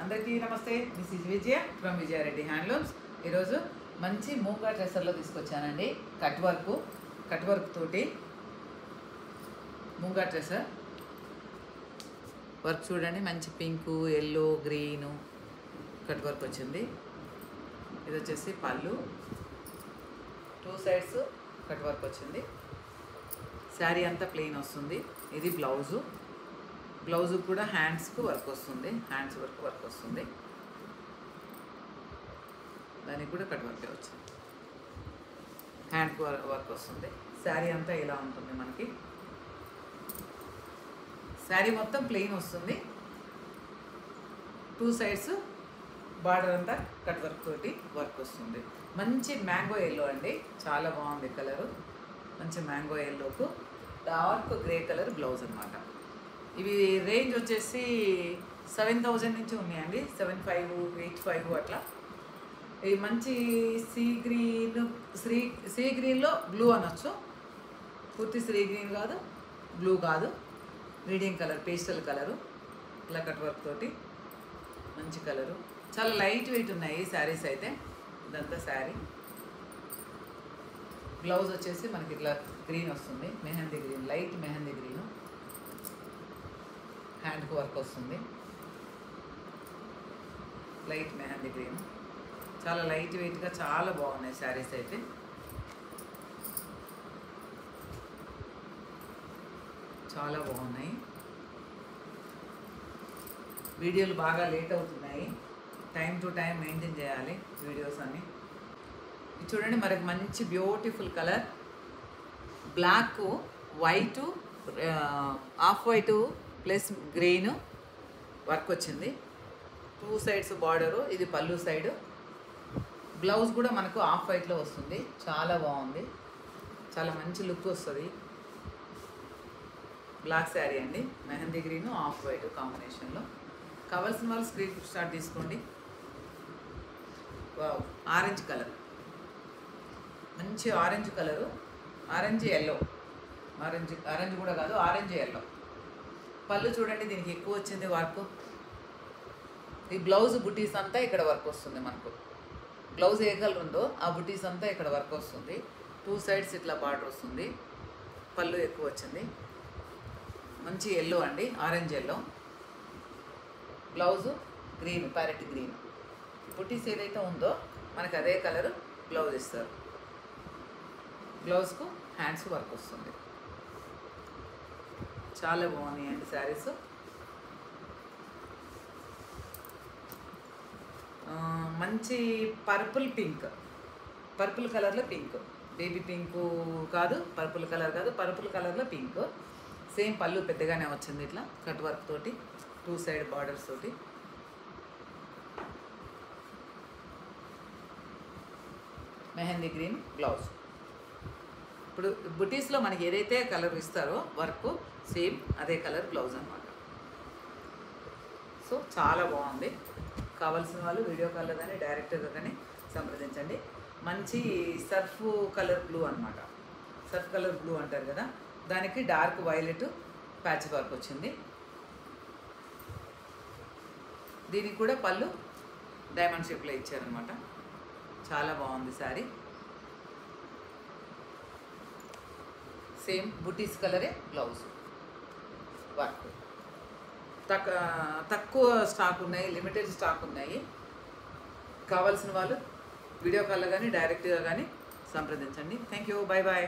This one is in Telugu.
అందరికీ నమస్తే. This is Vijaya from Vijaya Reddy handlooms. ఈరోజు మంచి మూంగా డ్రెస్సర్లో తీసుకొచ్చానండి. కట్ వర్క్ తోటి మూంగా డ్రెస్సర్ వర్క్ చూడండి. మంచి pink, yellow, green cut work వచ్చింది. ఇది వచ్చేసి పళ్ళు, 2 సైడ్స్ కట్ వర్క్ వచ్చింది. శారీ అంతా ప్లెయిన్ వస్తుంది. ఇది బ్లౌజు కూడా హ్యాండ్స్కు వర్క్ వస్తుంది. హ్యాండ్స్ వర్క్ వస్తుంది. దానికి కూడా కట్ వర్కే వచ్చింది. హ్యాండ్కి వర్క్ వస్తుంది. శారీ అంతా ఇలా ఉంటుంది. మనకి శారీ మొత్తం ప్లెయిన్ వస్తుంది. 2 సైడ్స్ బార్డర్ అంతా కట్ వర్క్ తోటి వర్క్ వస్తుంది. మంచి మ్యాంగో ఎల్లో అండి, చాలా బాగుంది కలరు. మంచి మ్యాంగో ఎల్లోకు డార్క్ గ్రే కలర్ బ్లౌజ్ అనమాట. ఇవి రేంజ్ వచ్చేసి 7000 నుంచి ఉన్నాయండి. 75, 85 అట్లా. ఇవి మంచి సీ గ్రీన్లో బ్లూ అనొచ్చు. పూర్తి సీ గ్రీన్ కాదు, బ్లూ కాదు, మీడియం కలర్, పేస్టల్ కలరు. ఇలా కట్ వర్క్ తోటి మంచి కలరు. చాలా లైట్ వెయిట్ ఉన్నాయి శారీస్ అయితే. ఇదంతా శారీ. బ్లౌజ్ వచ్చేసి మనకి ఇట్లా గ్రీన్ వస్తుంది, mehndi green, light mehndi green. హ్యాండ్కి వర్క్ వస్తుంది, లైట్ మెహందీ గ్రీన్. చాలా లైట్ వెయిట్గా చాలా బాగున్నాయి శారీస్ అయితే. చాలా బాగున్నాయి. వీడియోలు బాగా లేట్ అవుతున్నాయి. టైం టు టైం మెయింటైన్ చేయాలి వీడియోస్ అన్నీ. ఇది చూడండి, మనకి మంచి beautiful colour. Black, white, off white plus green work వచ్చింది. 2 సైడ్స్ బార్డరు. ఇది పళ్ళు సైడు. బ్లౌజ్ కూడా మనకు ఆఫ్ వైట్లో వస్తుంది. చాలా బాగుంది. చాలా మంచి లుక్ వస్తుంది. బ్లాక్ శారీ అండి, మెహందీ గ్రీను, ఆఫ్ వైట్ కాంబినేషన్లో. కావాల్సిన వాళ్ళు స్క్రీన్ షాట్ తీసుకోండి. వావ్, ఆరెంజ్ కలర్, మంచి orange colour. Orange yellow, orange కూడా కాదు, ఆరెంజ్ ఎల్లో. పళ్ళు చూడండి, దీనికి ఎక్కువ వచ్చింది వర్క్. ఈ బ్లౌజ్ బుటీస్ అంతా ఇక్కడ వర్క్ వస్తుంది. మనకు బ్లౌజ్ ఏ కలర్ ఉందో ఆ బుటీస్ అంతా ఇక్కడ వర్క్ వస్తుంది. 2 సైడ్స్ ఇట్లా బార్డర్ వస్తుంది. పళ్ళు ఎక్కువ వచ్చింది. మంచి ఎల్లో అండి, orange yellow. Blouse green, parrot green. బుటీస్ ఏదైతే ఉందో మనకు అదే కలర్ బ్లౌజ్ ఇస్తారు. బ్లౌజ్కు హ్యాండ్స్ వర్క్ వస్తుంది. చాలా బాగున్నాయండి శారీస్. మంచి పర్పుల్ కలర్లో పింక్, బేబీ పింకు కాదు, పర్పుల్ కలర్ కాదు, పర్పుల్ కలర్లో పింక్. సేమ్ పళ్ళు పెద్దగానే వచ్చింది. ఇట్లా కట్ వర్క్ తోటి, 2 సైడ్ బార్డర్స్ తోటి. Mehndi green blouse. ఇప్పుడు బుటీస్లో మనకి ఏదైతే కలర్ ఇస్తారో వర్క్, సేమ్ అదే కలర్ బ్లౌజ్ అనమాట. సో చాలా బాగుంది. కావాల్సిన వాళ్ళు వీడియో కాల్లో కానీ డైరెక్ట్గా కానీ సంప్రదించండి. మంచి సర్ఫ్ కలర్ బ్లూ అనమాట. సర్ఫ్ కలర్ బ్లూ అంటారు కదా, దానికి డార్క్ వైలెట్ ప్యాచ్ వర్క్ వచ్చింది. దీనికి కూడా పళ్ళు డైమండ్ షేప్లో ఇచ్చారనమాట. చాలా బాగుంది శారీ. సేమ్ బుటీస్ కలరే బ్లౌజ్ వర్క్. తక్కువ స్టాక్ ఉన్నాయి, లిమిటెడ్ స్టాక్ ఉన్నాయి. కావాల్సిన వాళ్ళు వీడియో కాల్లో కానీ డైరెక్ట్గా కానీ సంప్రదించండి. Thank you. Bye bye.